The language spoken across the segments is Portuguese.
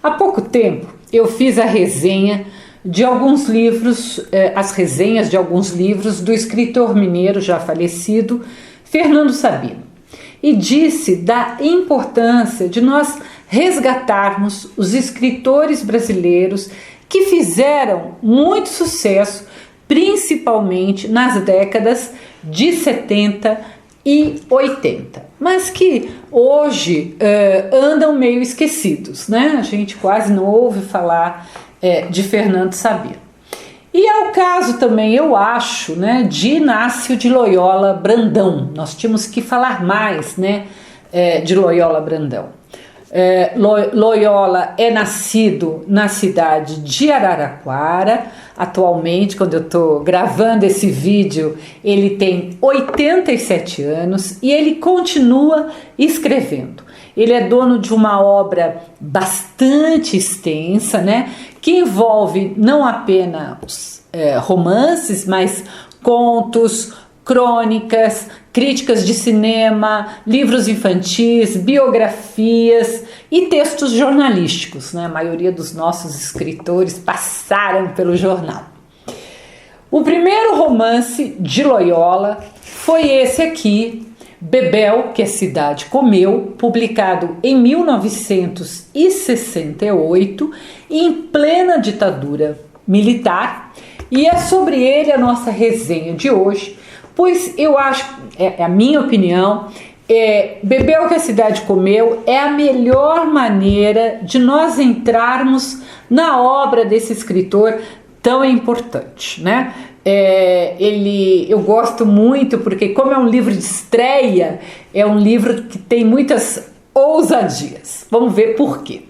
Há pouco tempo eu fiz a resenha de alguns livros, as resenhas de alguns livros do escritor mineiro já falecido, Fernando Sabino, e disse da importância de nós resgatarmos os escritores brasileiros que fizeram muito sucesso, principalmente nas décadas de 70 e 80, mas que hoje andam meio esquecidos, né? A gente quase não ouve falar de Fernando Sabino. E é o caso também, eu acho, né, de Inácio de Loyola Brandão. Nós tínhamos que falar mais, né, de Loyola Brandão. Loyola é nascido na cidade de Araraquara. Atualmente, quando eu estou gravando esse vídeo, ele tem 87 anos e ele continua escrevendo. Ele é dono de uma obra bastante extensa, né, que envolve não apenas romances, mas contos, crônicas, críticas de cinema, livros infantis, biografias e textos jornalísticos, né? A maioria dos nossos escritores passaram pelo jornal. O primeiro romance de Loyola foi esse aqui, Bebel, que a cidade comeu, publicado em 1968, em plena ditadura militar, e é sobre ele a nossa resenha de hoje, pois eu acho, é a minha opinião, Bebel, que a cidade comeu é a melhor maneira de nós entrarmos na obra desse escritor tão importante, né? Eu gosto muito porque, como é um livro de estreia, é um livro que tem muitas ousadias. Vamos ver por quê.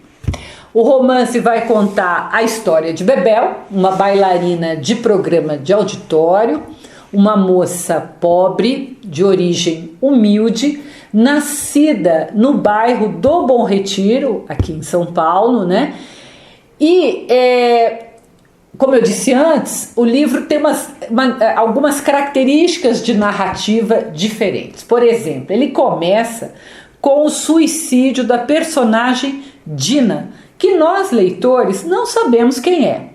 O romance vai contar a história de Bebel, uma bailarina de programa de auditório, uma moça pobre, de origem humilde, nascida no bairro do Bom Retiro, aqui em São Paulo, né? E, como eu disse antes, o livro tem algumas características de narrativa diferentes. Por exemplo, ele começa com o suicídio da personagem Dina, que nós, leitores, não sabemos quem é.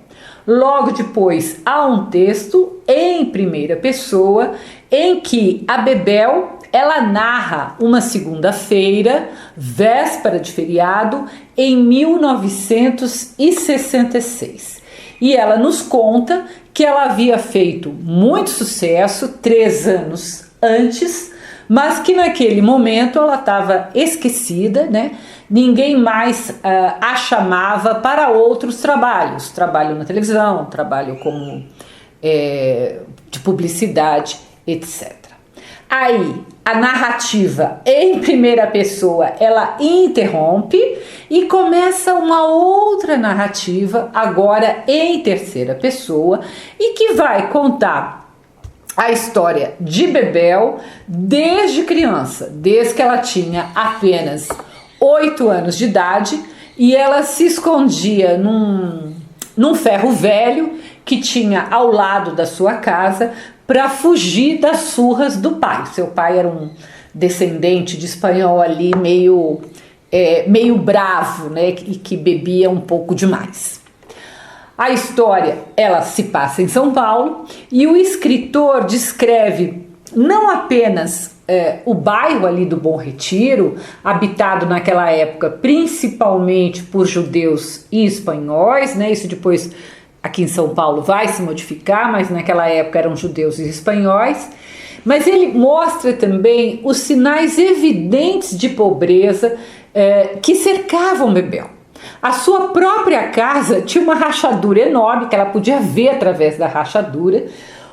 Logo depois, há um texto em primeira pessoa em que a Bebel, ela narra uma segunda-feira, véspera de feriado, em 1966. E ela nos conta que ela havia feito muito sucesso 3 anos antes, mas que naquele momento ela estava esquecida, né? Ninguém mais a chamava para outros trabalhos, trabalho na televisão, trabalho como de publicidade, etc. Aí a narrativa em primeira pessoa ela interrompe e começa uma outra narrativa, agora em terceira pessoa, e que vai contar a história de Bebel desde criança, desde que ela tinha apenas 8 anos de idade, e ela se escondia num ferro velho que tinha ao lado da sua casa para fugir das surras do pai. Seu pai era um descendente de espanhol ali meio bravo, né, e que bebia um pouco demais. A história, ela se passa em São Paulo e o escritor descreve não apenas o bairro ali do Bom Retiro, habitado naquela época principalmente por judeus e espanhóis, né? Isso depois aqui em São Paulo vai se modificar, mas naquela época eram judeus e espanhóis. Mas ele mostra também os sinais evidentes de pobreza que cercavam Bebel. A sua própria casa tinha uma rachadura enorme que ela podia ver através da rachadura.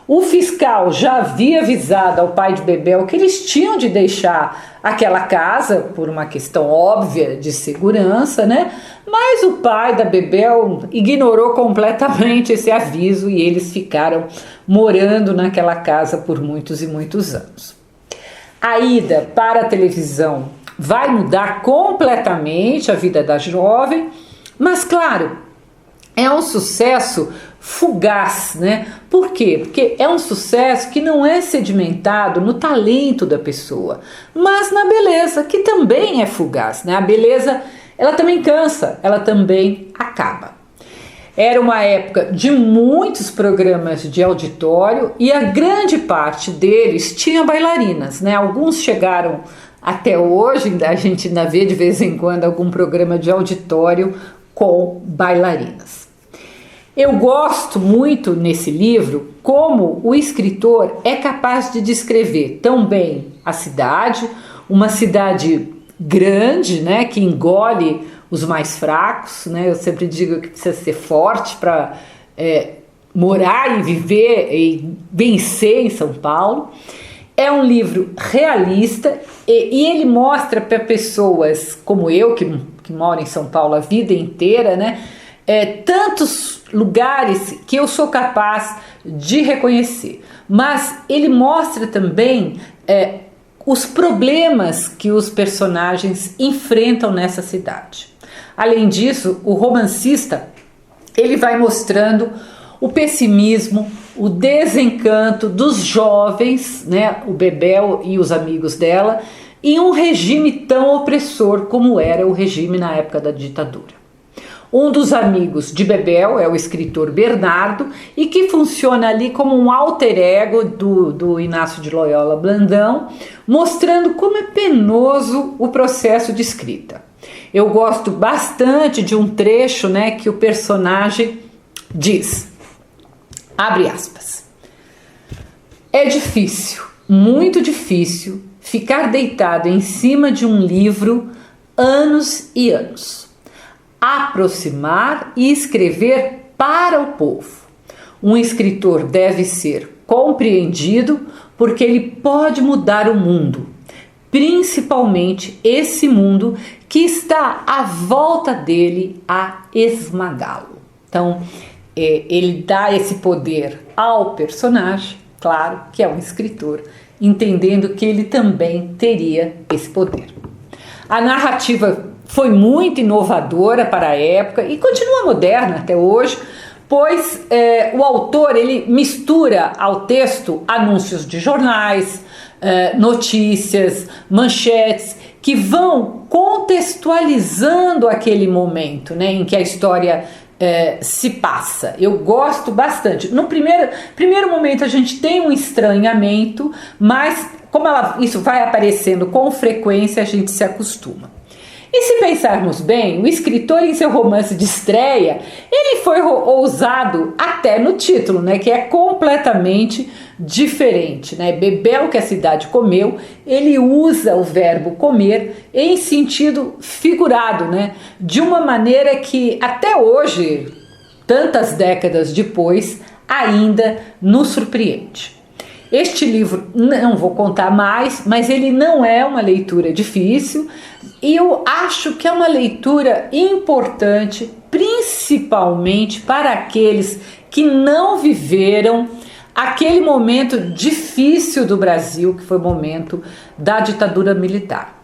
O fiscal já havia avisado ao pai de Bebel que eles tinham de deixar aquela casa por uma questão óbvia de segurança, né? Mas o pai da Bebel ignorou completamente esse aviso e eles ficaram morando naquela casa por muitos e muitos anos. A ida para a televisão vai mudar completamente a vida da jovem, mas claro, é um sucesso fugaz, né? Por quê? Porque é um sucesso que não é sedimentado no talento da pessoa, mas na beleza, que também é fugaz, né? A beleza ela também cansa, ela também acaba. Era uma época de muitos programas de auditório e a grande parte deles tinha bailarinas, né? Alguns chegaram até hoje, a gente ainda vê de vez em quando algum programa de auditório com bailarinas. Eu gosto muito nesse livro como o escritor é capaz de descrever tão bem a cidade, uma cidade grande, né, que engole os mais fracos, né? Eu sempre digo que precisa ser forte para morar e viver e vencer em São Paulo. É um livro realista e ele mostra para pessoas como eu, que moro em São Paulo a vida inteira, né? Tantos lugares que eu sou capaz de reconhecer. Mas ele mostra também os problemas que os personagens enfrentam nessa cidade. Além disso, o romancista ele vai mostrando o pessimismo, o desencanto dos jovens, né, o Bebel e os amigos dela, em um regime tão opressor como era o regime na época da ditadura. Um dos amigos de Bebel é o escritor Bernardo, e que funciona ali como um alter ego do Inácio de Loyola Blandão, mostrando como é penoso o processo de escrita. Eu gosto bastante de um trecho, né, que o personagem diz, abre aspas, é difícil, muito difícil, ficar deitado em cima de um livro anos e anos, aproximar e escrever para o povo. Um escritor deve ser compreendido porque ele pode mudar o mundo, principalmente esse mundo que está à volta dele a esmagá-lo. Então, ele dá esse poder ao personagem, claro que é um escritor, entendendo que ele também teria esse poder. A narrativa foi muito inovadora para a época e continua moderna até hoje, pois o autor ele mistura ao texto anúncios de jornais, notícias, manchetes, que vão contextualizando aquele momento, né, em que a história se passa. Eu gosto bastante. No primeiro momento a gente tem um estranhamento, mas como isso vai aparecendo com frequência, a gente se acostuma. E se pensarmos bem, o escritor em seu romance de estreia, ele foi ousado até no título, né, que é completamente diferente, né? Bebel que a cidade comeu, ele usa o verbo comer em sentido figurado, né? De uma maneira que até hoje, tantas décadas depois, ainda nos surpreende. Este livro, não vou contar mais, mas ele não é uma leitura difícil e eu acho que é uma leitura importante, principalmente para aqueles que não viveram aquele momento difícil do Brasil, que foi o momento da ditadura militar.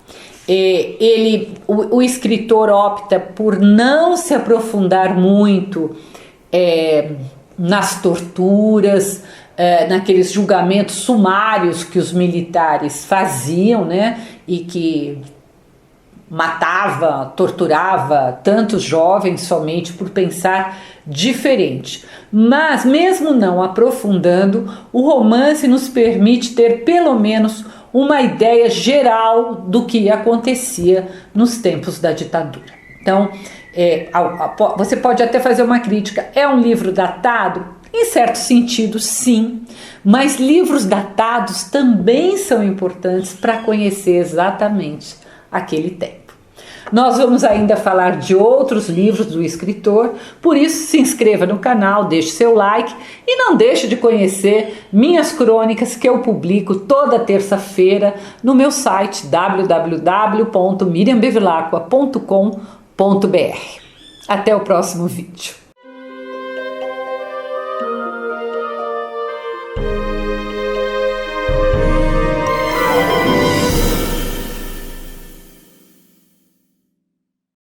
O escritor opta por não se aprofundar muito nas torturas, naqueles julgamentos sumários que os militares faziam, né, e que matava, torturava tantos jovens somente por pensar diferente. Mas mesmo não aprofundando, o romance nos permite ter pelo menos uma ideia geral do que acontecia nos tempos da ditadura. Então, você pode até fazer uma crítica, é um livro datado? Em certo sentido, sim, mas livros datados também são importantes para conhecer exatamente aquele tempo. Nós vamos ainda falar de outros livros do escritor, por isso se inscreva no canal, deixe seu like e não deixe de conhecer minhas crônicas que eu publico toda terça-feira no meu site www.miriambevilacqua.com.br. Até o próximo vídeo.